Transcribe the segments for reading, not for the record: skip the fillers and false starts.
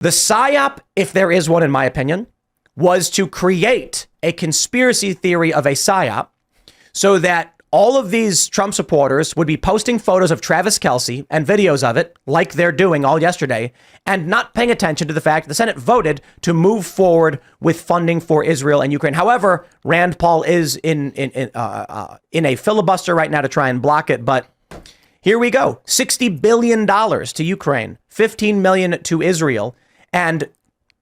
The psyop, if there is one in my opinion, was to create a conspiracy theory of a psyop so that all of these Trump supporters would be posting photos of Travis Kelce and videos of it, like they're doing all yesterday, and not paying attention to the fact the Senate voted to move forward with funding for Israel and Ukraine. However, Rand Paul is in a filibuster right now to try and block it. But here we go. $60 billion to Ukraine, $15 million to Israel, and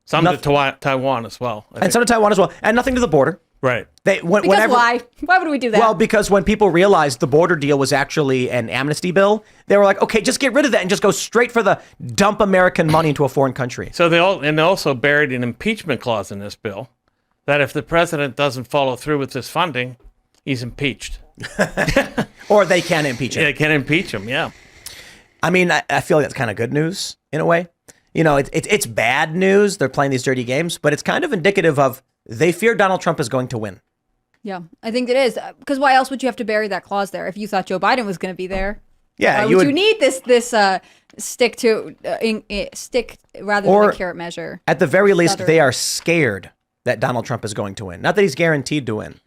some to Taiwan as well. And some to Taiwan as well, and nothing to the border. Right. Why? Why would we do that? Well, because when people realized the border deal was actually an amnesty bill, they were like, okay, just get rid of that and just go straight for the dump American money into a foreign country. So they also buried an impeachment clause in this bill that if the president doesn't follow through with this funding, he's impeached. Or they can impeach him. Yeah, they can impeach him, yeah. I mean, I feel like that's kind of good news in a way. You know, it's bad news. They're playing these dirty games, but it's kind of indicative of they fear Donald Trump is going to win. Yeah, I think it is. Because why else would you have to bury that clause there if you thought Joe Biden was going to be there? Yeah, why would you need this stick rather than a carrot measure? At the very least, they are scared that Donald Trump is going to win. Not that he's guaranteed to win.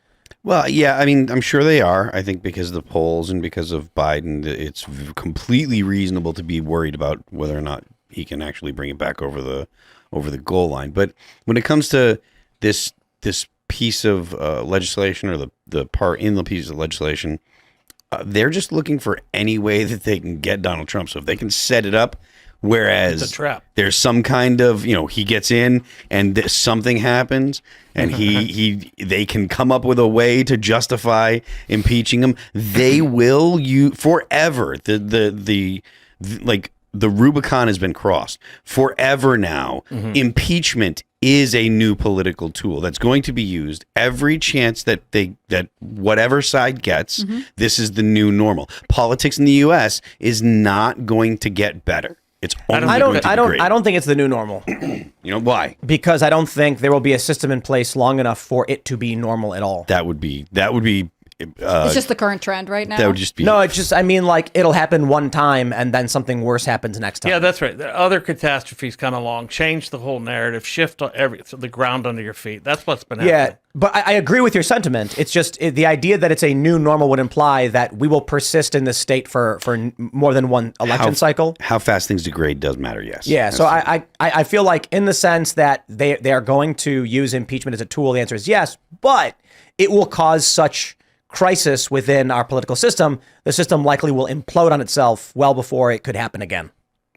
Well, yeah, I mean, I'm sure they are. I think because of the polls and because of Biden, it's completely reasonable to be worried about whether or not he can actually bring it back over the goal line. But when it comes to this piece of legislation, or the part in the piece of legislation, they're just looking for any way that they can get Donald Trump. So if they can set it up, whereas it's a trap. There's some kind of, he gets in and something happens and they can come up with a way to justify impeaching him. They will forever. The Rubicon has been crossed forever now. Mm-hmm. Impeachment is a new political tool that's going to be used every chance that whatever side gets. Mm-hmm. This is the new normal. Politics in the U.S. is not going to get better. It's only I don't think it's the new normal. You know why? Because I don't think there will be a system in place long enough for it to be normal at all. That would be. It's just the current trend right now. That would just be. No, it's just, I mean, like, it'll happen one time and then something worse happens next time. Yeah, that's right. Other catastrophes come along, change the whole narrative, shift the ground under your feet. That's what's been happening. Yeah, but I agree with your sentiment. It's just the idea that it's a new normal would imply that we will persist in this state for more than one election cycle. How fast things degrade does matter, yes. Yeah, so I feel like in the sense that they are going to use impeachment as a tool, the answer is yes, but it will cause such crisis within our political system, the system likely will implode on itself well before it could happen again.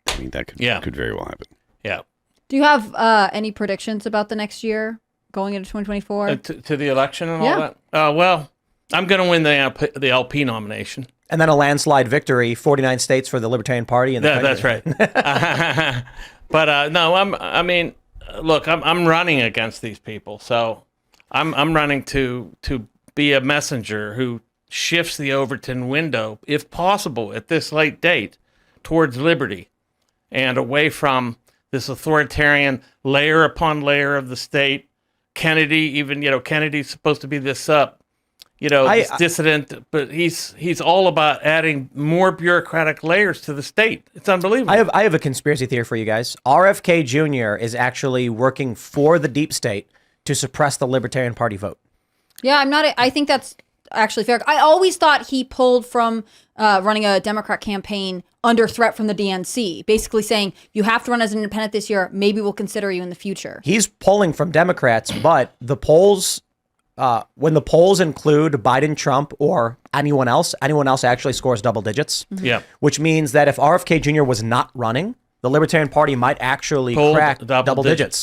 I mean, that could very well happen. Yeah. Do you have any predictions about the next year going into 2024? To the election and all that? Well, I'm going to win the LP nomination. And then a landslide victory, 49 states for the Libertarian Party. That's right. But no, I'm running against these people. So I'm running to be a messenger who shifts the Overton window, if possible, at this late date, towards liberty and away from this authoritarian layer upon layer of the state. Kennedy, Kennedy's supposed to be this this dissident, but he's all about adding more bureaucratic layers to the state. It's unbelievable. I have a conspiracy theory for you guys. RFK Jr. is actually working for the deep state to suppress the Libertarian Party vote. Yeah, I think that's actually fair. I always thought he pulled from running a Democrat campaign under threat from the DNC, basically saying, you have to run as an independent this year. Maybe we'll consider you in the future. He's pulling from Democrats, but the polls, when the polls include Biden, Trump, or anyone else actually scores double digits. Mm-hmm. Yeah. Which means that if RFK Jr. was not running, the Libertarian Party might actually crack double digits.